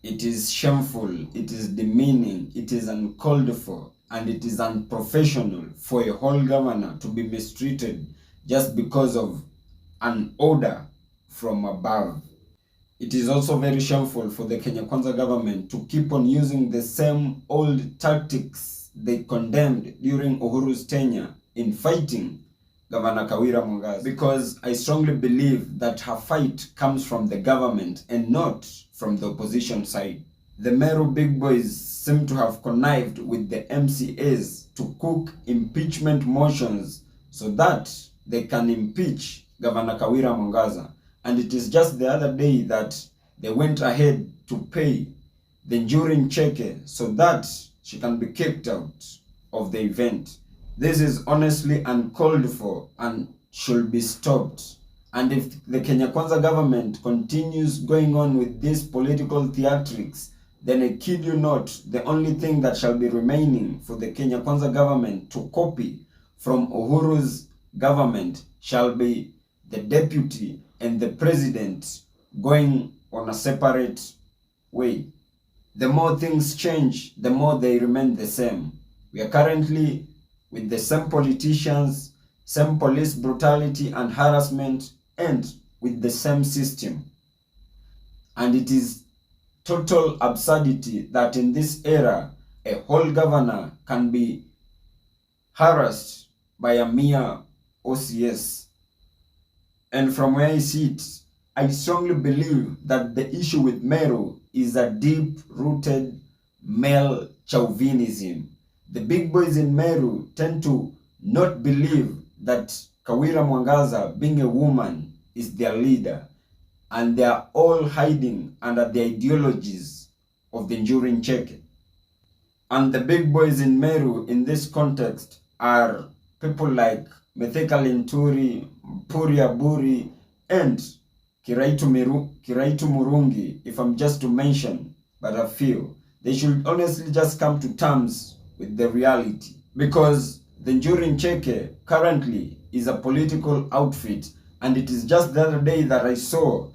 It is shameful, it is demeaning, it is uncalled for, and it is unprofessional for a whole governor to be mistreated just because of an order from above. It is also very shameful for the Kenya Kwanza government to keep on using the same old tactics they condemned during Uhuru's tenure in fighting Governor Kawira Mwangaza'S, because I strongly believe that her fight comes from the government and not from the opposition side. The Meru big boys seem to have connived with the MCAs to cook impeachment motions so that they can impeach Governor Kawira Mwangaza'S. And it is just the other day that they went ahead to pay the Njurin Cheke so that she can be kicked out of the event. This is honestly uncalled for and should be stopped. And if the Kenya Kwanza government continues going on with these political theatrics, then I kid you not, the only thing that shall be remaining for the Kenya Kwanza government to copy from Uhuru's government shall be the deputy and the president going on a separate way. The more things change, the more they remain the same. We are currently with the same politicians, same police brutality and harassment, and with the same system. And it is total absurdity that in this era, a whole governor can be harassed by a mere OCS. And from where I sit, I strongly believe that the issue with Meru is a deep-rooted male chauvinism. The big boys in Meru tend to not believe that Kawira Mwangaza'S, being a woman, is their leader. And they are all hiding under the ideologies of the Njurin Cheke. And the big boys in Meru in this context are people like Metheka Linturi, Puria Buri, and Kiraitu Murungi, if I'm just to mention but a few. They should honestly just come to terms with the reality, because the Njurin Cheke currently is a political outfit, and it is just the other day that I saw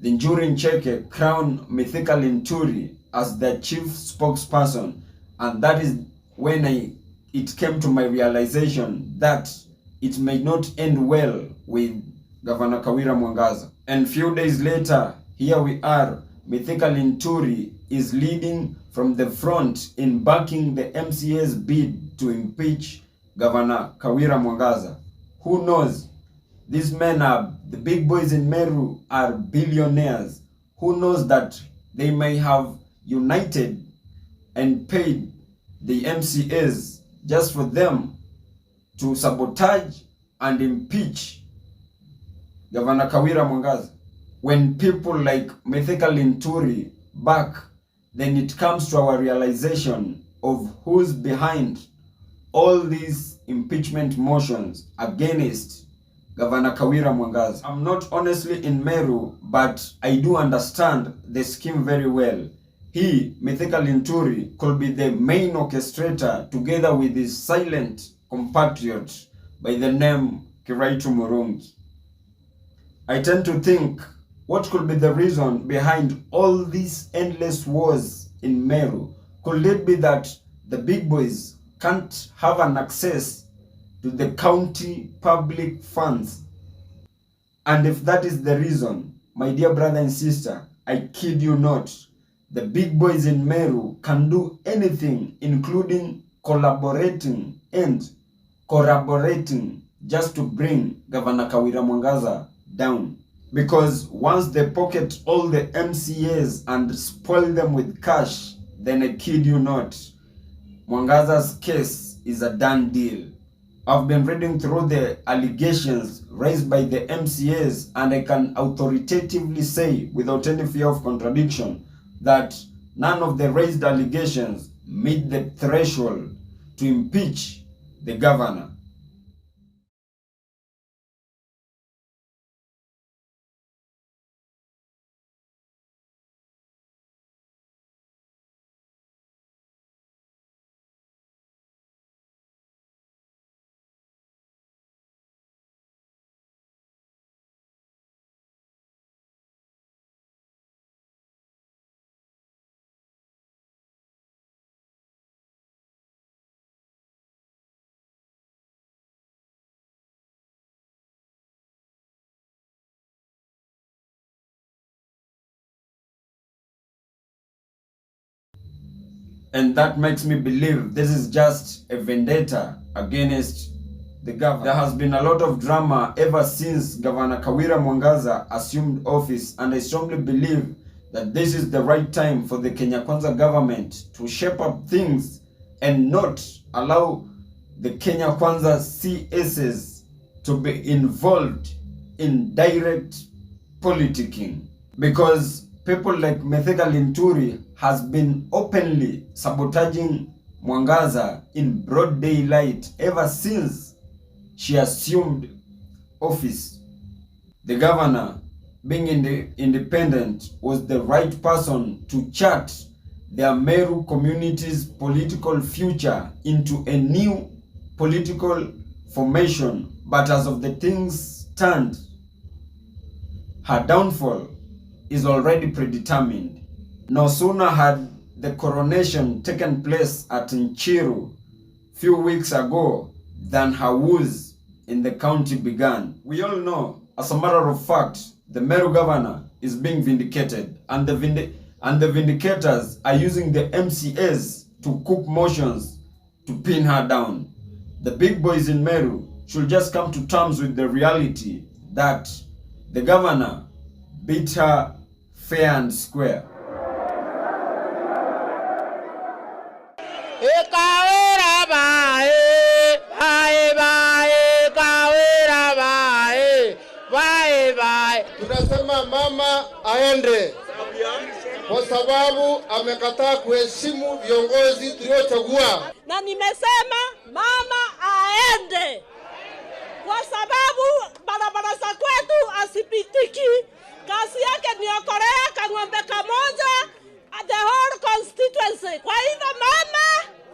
the Njurin Cheke crown Metheka Linturi as their chief spokesperson, and that is when it came to my realization that it may not end well with Governor Kawira Mwangaza'S. And few days later, here we are, Metheka Linturi is leading from the front in backing the MCA's bid to impeach Governor Kawira Mwangaza'S. Who knows? These men are, the big boys in Meru are billionaires. Who knows that they may have united and paid the MCAs just for them to sabotage and impeach Governor Kawira Mwangaza'S. When people like Metheka Linturi back, then it comes to our realization of who's behind all these impeachment motions against Governor Kawira Mwangaza'S. I'm not honestly in Meru, but I do understand the scheme very well. He, Metheka Linturi, could be the main orchestrator together with his silent compatriot by the name Kiraitu Murungi. I tend to think, what could be the reason behind all these endless wars in Meru? Could it be that the big boys can't have an access to the county public funds? And if that is the reason, my dear brother and sister, I kid you not, the big boys in Meru can do anything, including collaborating and corroborating, just to bring Governor Kawira Mwangaza'S down. Because once they pocket all the MCAs and spoil them with cash, then I kid you not, Mwangaza'S case is a done deal. I've been reading through the allegations raised by the MCAs, and I can authoritatively say, without any fear of contradiction, that none of the raised allegations meet the threshold to impeach the governor. And that makes me believe this is just a vendetta against the government. There has been a lot of drama ever since Governor Kawira Mwangaza assumed office, and I strongly believe that this is the right time for the Kenya Kwanza government to shape up things and not allow the Kenya Kwanza CSs to be involved in direct politicking, because people like Metheka Linturi has been openly sabotaging Mwangaza in broad daylight ever since she assumed office. The governor, being independent, was the right person to chart their Meru community's political future into a new political formation. But as of the things stand, her downfall is already predetermined. No sooner had the coronation taken place at Nchiru few weeks ago than her woes in the county began. We all know, as a matter of fact, the Meru governor is being vindicated, and the vindicators are using the MCAs to cook motions to pin her down. The big boys in Meru should just come to terms with the reality that the governor beat her fair and square. Kawira bye, bye bye, Kawira bye, bye bye. Tunasema mama aende kwa sababu amekataa kuheshimu viongozi tuliochagua. Na nimesema mama aende kwa sababu barabara za kwetu asipitiki. Kazi yake ni okorea kang'ombe kamoja the whole constituency. Kwa hivyo mama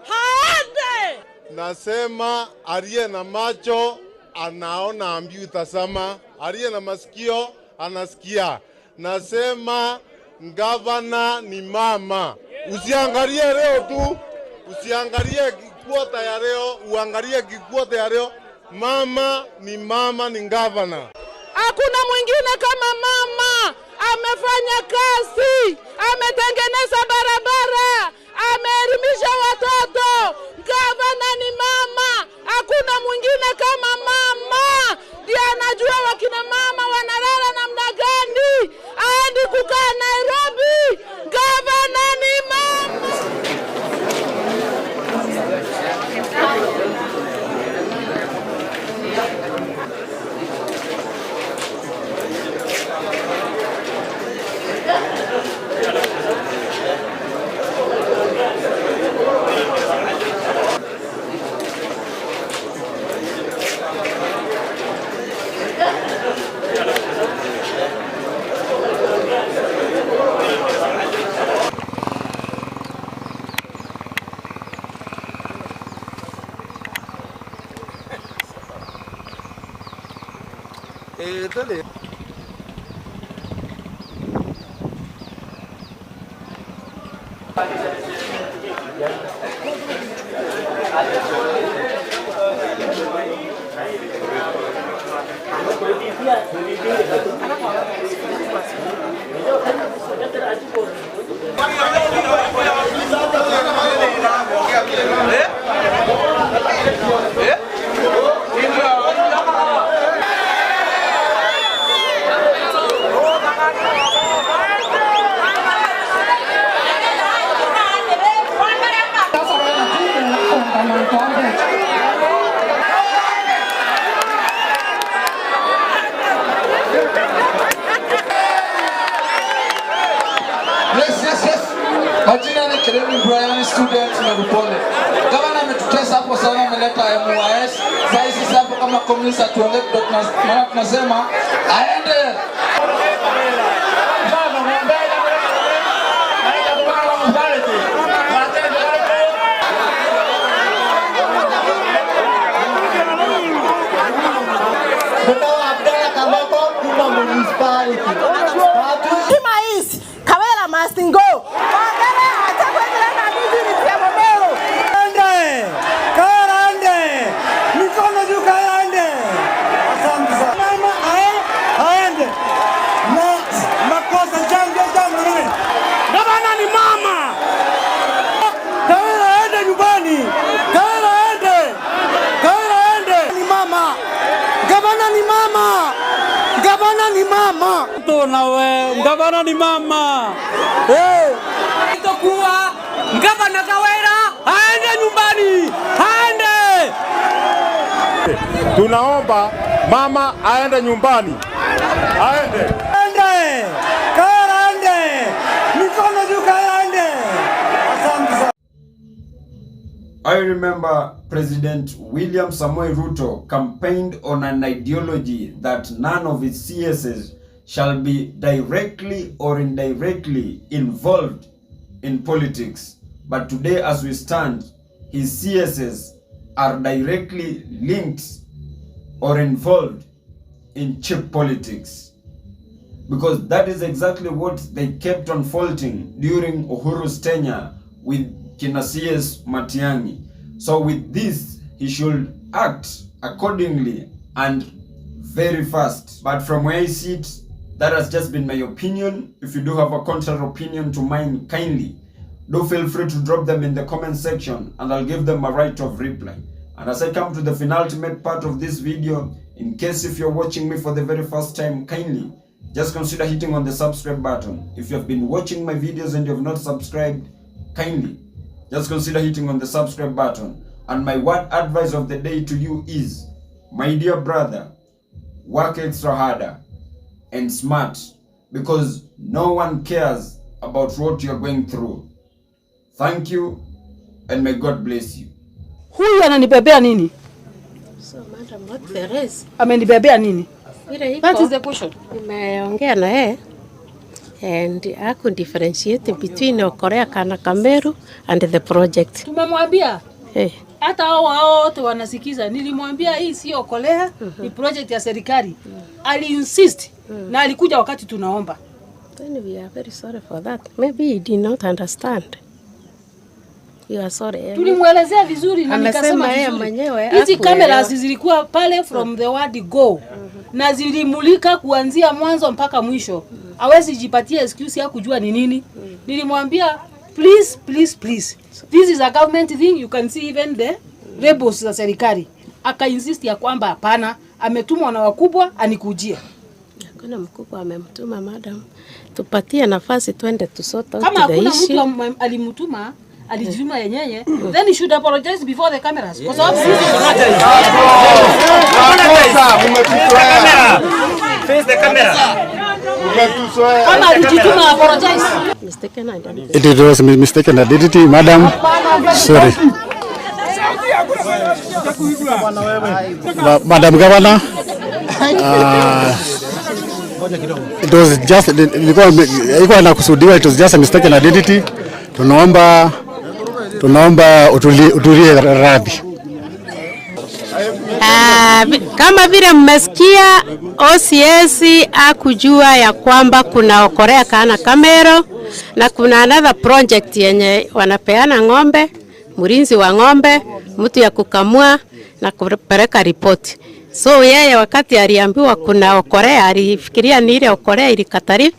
haende. Nasema aliye na macho anaona, ambiu tasama, aliye na masikio anasikia. Nasema gavana ni mama. Usiangalie leo tu, usiangalie kikwota ya leo, uangalie kikwota ya leo. Mama, ni gavana. Hakuna mwingine kama mama. Amefanya kazi, ametengeneza barabara, ameelimisha watoto. Gavana ni mama. Hakuna mwingine kama mama. Ndiye anajua wakina mama wanalala namna gani. Aendi kukaa Nairobi. Gavana ni mama. Dale. Majina ni Keleni Brian, student Meru Pole. Gavana ametutesa hapo sana, ameleta Mwangaza'S. Sasa hapo kama communist atuongee maana tunasema aende. Kawira must go. Mikono juu kaende. Asante sana. Mama aende. Gavana ni mama. Tunawe, gavana ni mama. Itakuwa gavana Kawira aende nyumbani. Aende. Tunaomba mama aende nyumbani. Aende. Aende. Kawira aende. Mikono juu aende. Asante. I remember President William Samoei Ruto campaigned on an ideology that none of its CSs shall be directly or indirectly involved in politics. But today, as we stand, his CSs are directly linked or involved in cheap politics. Because that is exactly what they kept on faulting during Uhuru's tenure with Kina CS Matiang'i. So with this, he should act accordingly and very fast. But from where I sit, that has just been my opinion. If you do have a contrary opinion to mine, kindly do feel free to drop them in the comment section and I'll give them a right of reply. And as I come to the penultimate part of this video, in case if you're watching me for the very first time, kindly just consider hitting on the subscribe button. If you have been watching my videos and you have not subscribed, kindly just consider hitting on the subscribe button. And my word advice of the day to you is, my dear brother, work extra harder and smart, because no one cares about what you're going through. Thank you and may God bless you. Huyu ananibebea nini? So madam, what there is? Amenibebea nini? That is the question. Nimeongea na yeye and I could differentiate between Korea kana Meru and the project. Tumemwambia hata hao wote wanasikiza. Nilimwambia hii sio Korea, ni project ya serikali. Ali insist na alikuja wakati tunaomba. Then we are very sorry for that. Maybe he did not understand. We are sorry. Tulimwelezea vizuri na nikasema yeye mwenyewe hizi cameras zilikuwa pale from the word go. Na zilimulika kuanzia mwanzo mpaka mwisho. Hawezi jipatia excuse ya kujua ni nini. Nilimwambia please. This is a government thing, you can see even the rebels za serikali. Aka insist ya kwamba hapana, ametumwa na wakubwa anikujie. Kuna mkubwa amemtuma madam. Tupatie nafasi twende tusota kama hakuna mtu alimtuma, alijituma yenyewe, then he should apologize before the cameras. Kwa sababu sisi face the camera. Kama alijituma apologize. Mistaken identity. It was mistaken identity, madam. Sorry. Madam Governor, it was just ilikuwa inakusudiwa, it was just a mistaken identity. Tunaomba utulie radhi. Kama vile mmesikia, OCS akujua ya kwamba kuna Korea kana Meru na kuna another project yenye wanapeana ng'ombe, mlinzi wa ng'ombe, mtu ya kukamua na kupeleka ripoti. So yeye wakati aliambiwa kuna Korea alifikiria ni ile Korea ilikatari.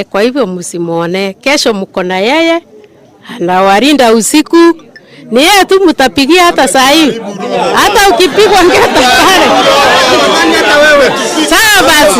Kwa hivyo msimuone. Kesho mko na yeye anawalinda usiku. Ni yeye tu mtapigia hata saa hii. Hata ukipigwa ngeta pale. Sawa basi.